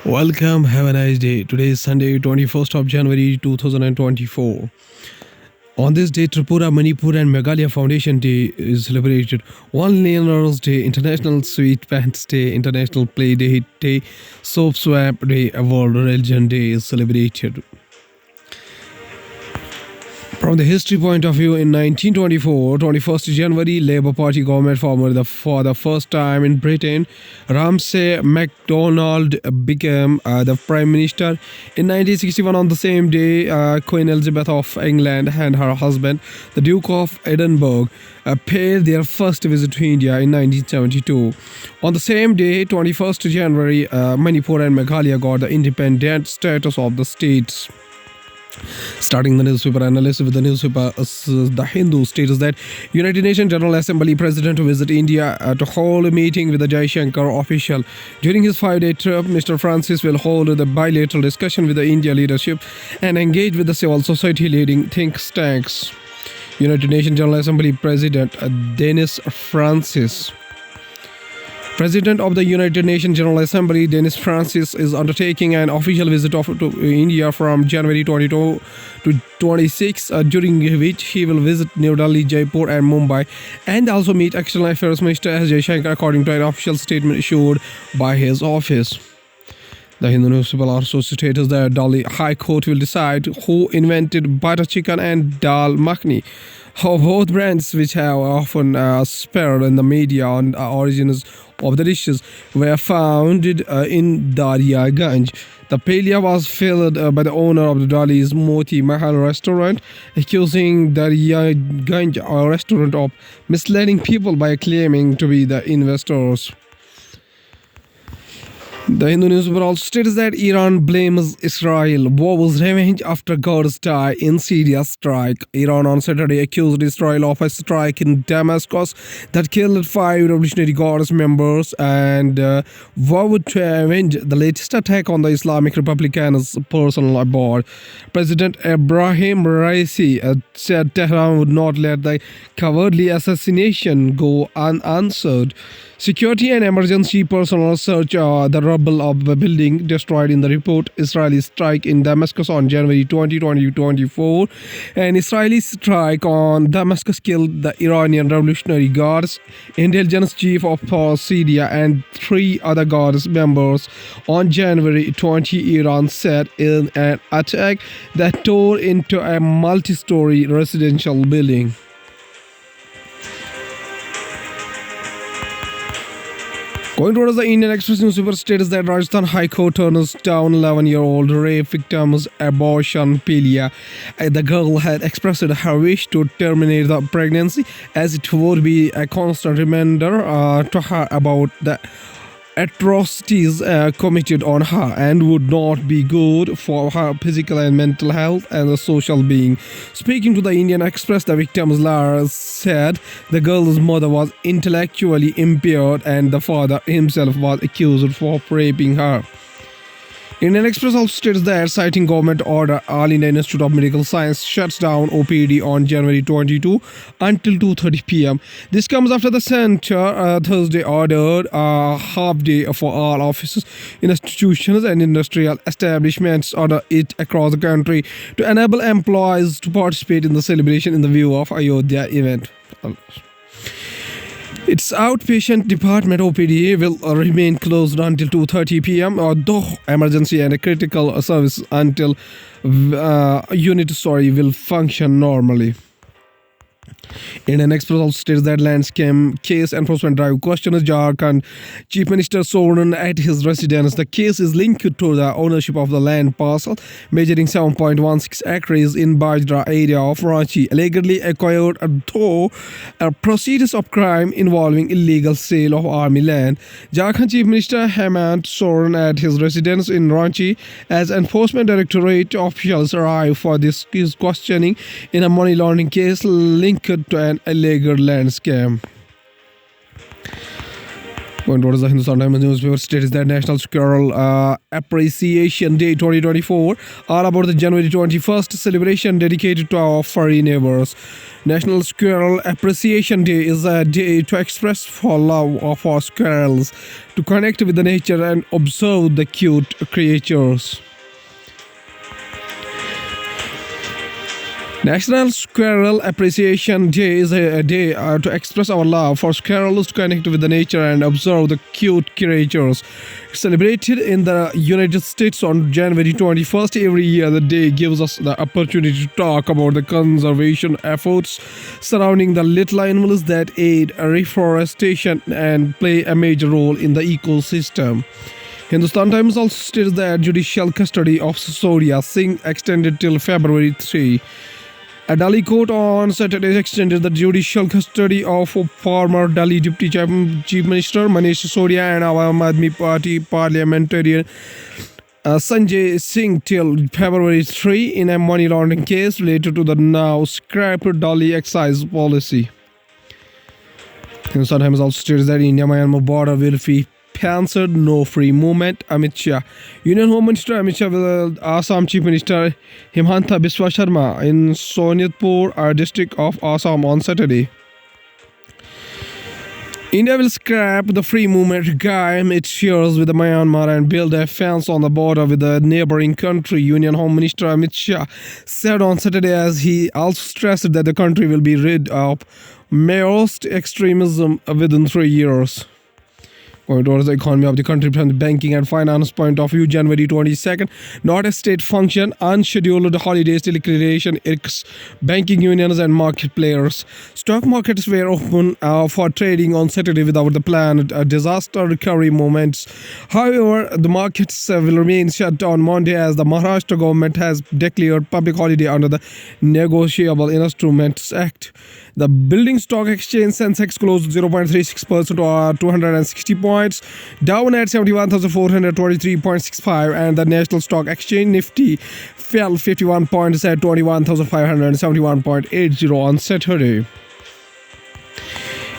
Welcome, have a nice day. Today is Sunday, 21st of January 2024. On this day, Tripura, Manipur, and Meghalaya Foundation Day is celebrated. One Learners Day, International Sweet Pants Day, International Play Day, Soap Swap Day, World Religion Day is celebrated. From the history point of view, in 1924, 21st January, Labour Party government formed for the first time in Britain. Ramsay MacDonald became the Prime Minister. In 1961, on the same day, Queen Elizabeth of England and her husband, the Duke of Edinburgh, paid their first visit to India in 1972. On the same day, 21st January, Manipur and Meghalaya got the independent status of the states. Starting the newspaper analysis with the newspaper The Hindu states that United Nations General Assembly President to visit India to hold a meeting with the Jaishankar official. During his 5-day trip, Mr. Francis will hold the bilateral discussion with the India leadership and engage with the civil society leading think tanks. United Nations General Assembly President Denis Francis. President of the United Nations General Assembly, Denis Francis, is undertaking an official visit to India from January 22 to 26, during which he will visit New Delhi, Jaipur and Mumbai, and also meet External Affairs Minister S. Jaishankar, according to an official statement issued by his office. The Hindu newspaper also states that Delhi High Court will decide who invented butter chicken and dal makhani. Both brands, which have often spared in the media on origins of the dishes, were founded in Daryaganj. The paella was filled by the owner of the Delhi's Moti Mahal restaurant, accusing Daryaganj restaurant of misleading people by claiming to be the investors. The Hindu newspaper also states that Iran blames Israel, vows revenge after girls die in Syria strike. Iran on Saturday accused Israel of a strike in Damascus that killed 5 Revolutionary Guards members and vowed to avenge the latest attack on the Islamic Republican's personal abode. President Ebrahim Raisi said Tehran would not let the cowardly assassination go unanswered. Security and emergency personnel search the rubble of a building destroyed in the report Israeli strike in Damascus on January 20, 2024. An Israeli strike on Damascus killed the Iranian Revolutionary Guards, intelligence chief of Syria, and 3 other Guards members. On January 20, Iran said in an attack that tore into a multi-story residential building. Going towards the Indian Express newspaper states that Rajasthan High Court turns down 11-year-old rape victim's abortion plea. The girl had expressed her wish to terminate the pregnancy, as it would be a constant reminder to her about the atrocities committed on her and would not be good for her physical and mental health and the social being. Speaking to the Indian Express, the victim's lawyer said the girl's mother was intellectually impaired and the father himself was accused of raping her. Indian Express also states that, citing government order, All India Institute of Medical Science shuts down OPD on January 22 until 2:30 p.m. This comes after the center Thursday ordered a half day for all offices, institutions and industrial establishments order it across the country to enable employees to participate in the celebration in the view of Ayodhya event. Its outpatient department OPD will remain closed until 2:30 p.m. Though emergency and critical service until unit will function normally. Indian Express also states that landscape case enforcement drive questions Jharkhand Chief Minister Soren at his residence. The case is linked to the ownership of the land parcel measuring 7.16 acres in Bajra area of Ranchi, allegedly acquired through proceeds of crime involving illegal sale of army land. Jharkhand Chief Minister Hemant Soren at his residence in Ranchi as Enforcement Directorate officials arrived for this questioning in a money laundering case linked to an illegal land scam. Going towards the Hindustan Times newspaper states that National Squirrel Appreciation Day 2024, all about the January 21st celebration dedicated to our furry neighbors. National Squirrel Appreciation Day is a day to express for love of our squirrels, to connect with the nature and observe the cute creatures. National Squirrel Appreciation Day is a day to express our love for squirrels, to connect with the nature and observe the cute creatures. Celebrated in the United States on January 21st every year, the day gives us the opportunity to talk about the conservation efforts surrounding the little animals that aid reforestation and play a major role in the ecosystem. Hindustan Times also states that judicial custody of Sisodia Singh extended till February 3. A Delhi court on Saturday extended the judicial custody of former Delhi Deputy Chief Minister Manish Sisodia and Aam Aadmi Party parliamentarian Sanjay Singh till February 3 in a money laundering case related to the now scrapped Delhi excise policy. Hindustan Times also states that India-Myanmar border will be answered no free movement. Amit Shah. Union Home Minister Amit Shah with Assam Chief Minister Himanta Biswa Sharma in Sonitpur district of Assam on Saturday. India will scrap the free movement game it shares with Myanmar and build a fence on the border with the neighboring country, Union Home Minister Amit Shah said on Saturday, as he also stressed that the country will be rid of Maoist extremism within 3 years. Going towards the economy of the country from the banking and finance point of view, January 22nd, not a state function, unscheduled holidays, liquidation, irks, banking unions and market players. Stock markets were open for trading on Saturday without the planned disaster recovery moments. However, the markets will remain shut on Monday as the Maharashtra government has declared public holiday under the Negotiable Instruments Act. The Building Stock Exchange Sensex closed 0.36% or 260 points, down at 71,423.65, and the National Stock Exchange Nifty fell 51 points at 21,571.80 on Saturday.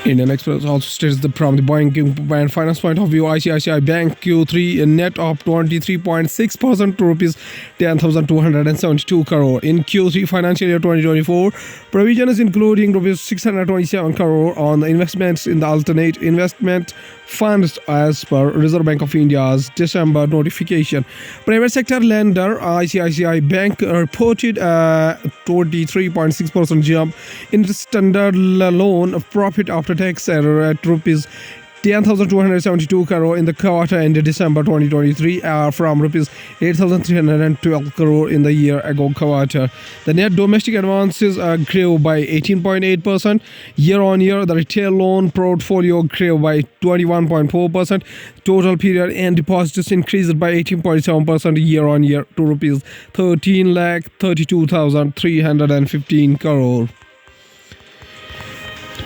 Indian Express also states that from the banking and finance point of view, ICICI Bank Q3 a net of 23.6% to rupees 10,272 crore. In Q3 financial year 2024, provisions including rupees 627 crore on the investments in the alternate investment funds as per Reserve Bank of India's December notification. Private sector lender ICICI Bank reported a 23.6% jump in its standard loan profit after tax error at rupees 10,272 crore in the quarter ended December 2023 from rupees 8,312 crore in the year ago quarter. The net domestic advances grew by 18.8% year on year. The retail loan portfolio grew by 21.4%. Total period end deposits increased by 18.7% year on year to rupees 13,32,315 crore.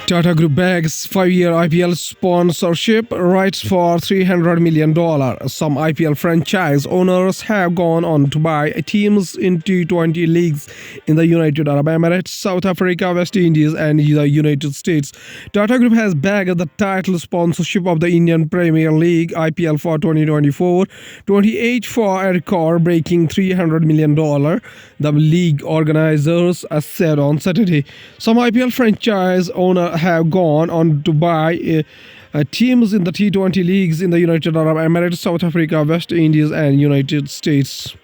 Tata Group bags 5-year IPL sponsorship rights for $300 million. Some IPL franchise owners have gone on to buy teams in T20 leagues in the United Arab Emirates, South Africa, West Indies and the United States. Tata Group has bagged the title sponsorship of the Indian Premier League IPL for 2024-28 for a record-breaking $300 million, the league organizers said on Saturday. Some IPL franchise owners have gone on to buy teams in the T20 leagues in the United Arab Emirates, South Africa, West Indies and United States.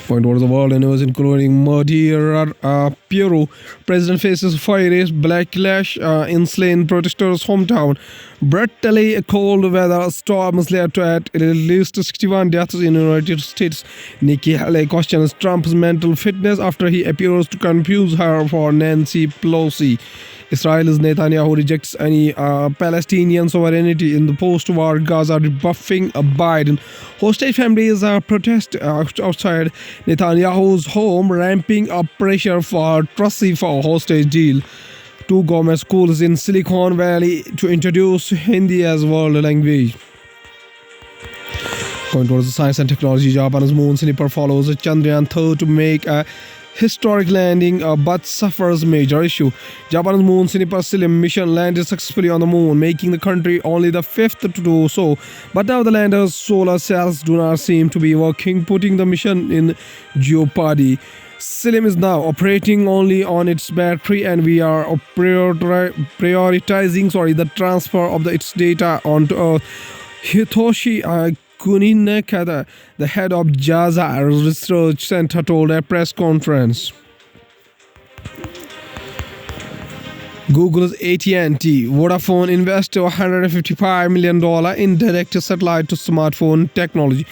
Point towards the world news, including Madeira, Peru. President faces fiery backlash in slain protesters' hometown. Brutally cold weather storms led to at least 61 deaths in the United States. Nikki Haley questions Trump's mental fitness after he appears to confuse her for Nancy Pelosi. Israel's Netanyahu rejects any Palestinian sovereignty in the post-war Gaza, rebuffing Biden. Hostage families protest outside Netanyahu's home, ramping up pressure for truce for hostage deal. 2 government schools in Silicon Valley to introduce Hindi as world language. Going towards the science and technology, Japan's moon snipper follows Chandrayaan-3 to make a historic landing but suffers major issue. Japan's moon Sinipa mission landed successfully on the moon, making the country only the fifth to do so. But now the lander's solar cells do not seem to be working, putting the mission in jeopardy. Selim is now operating only on its battery, and we are prioritizing the transfer of its data onto Earth. Hitoshi Kuninekata, the head of JAXA Research Center, told a press conference. Google's AT&T Vodafone invested $155 million in direct satellite to smartphone technology.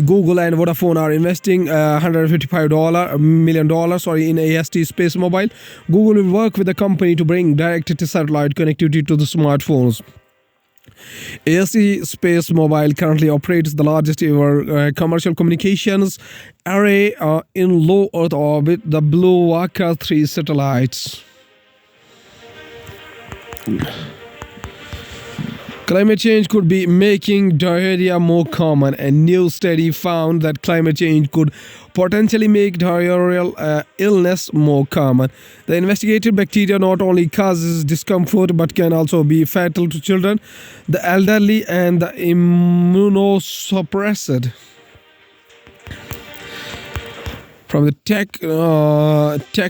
Google and Vodafone are investing $155 million in AST Space Mobile. Google will work with the company to bring direct-to-satellite connectivity to the smartphones. AST Space Mobile currently operates the largest ever commercial communications array in low Earth orbit, the Blue Waka 3 satellites. Climate change could be making diarrhea more common. A new study found that climate change could potentially make diarrheal illness more common. The investigated bacteria not only causes discomfort but can also be fatal to children, the elderly, and the immunosuppressed. From the tech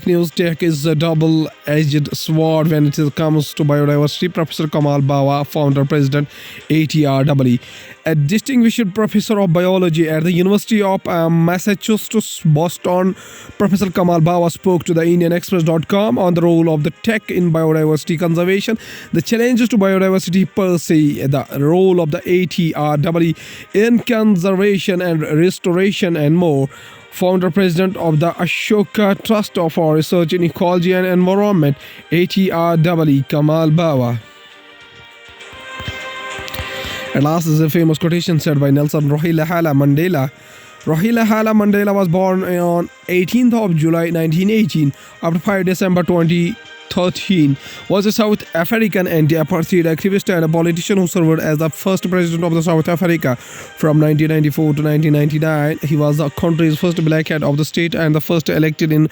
news, tech is a double-edged sword when it comes to biodiversity. Professor Kamal Bawa, founder, president, ATREE, a distinguished professor of biology at the University of Massachusetts, Boston. Professor Kamal Bawa spoke to the IndianExpress.com on the role of the tech in biodiversity conservation, the challenges to biodiversity per se, the role of the ATREE in conservation and restoration, and more. Founder president of the Ashoka Trust for Research in Ecology and Environment, ATREE, Kamal Bawa. At last is a famous quotation said by Nelson Rolihlahla Mandela. Rolihlahla Mandela was born on 18th of July 1918 after 5 December 2013, was a South African anti-apartheid activist and a politician who served as the first president of the South Africa from 1994 to 1999. He was the country's first black head of the state and the first elected in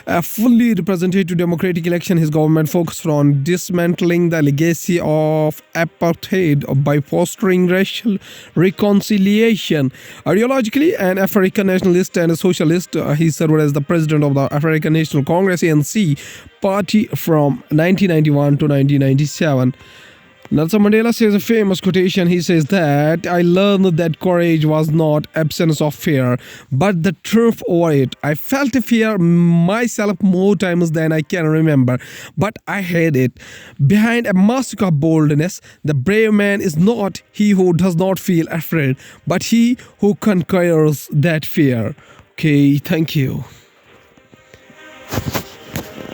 a fully representative democratic election. His government focused on dismantling the legacy of apartheid by fostering racial reconciliation. Ideologically an African nationalist and a socialist, he served as the president of the African National Congress ANC party from 1991 to 1997. Nelson Mandela says a famous quotation. He says that I learned that courage was not absence of fear, but the truth over it. I felt fear myself more times than I can remember, but I had it. Behind a mask of boldness, the brave man is not he who does not feel afraid, but he who conquers that fear. Okay, thank you.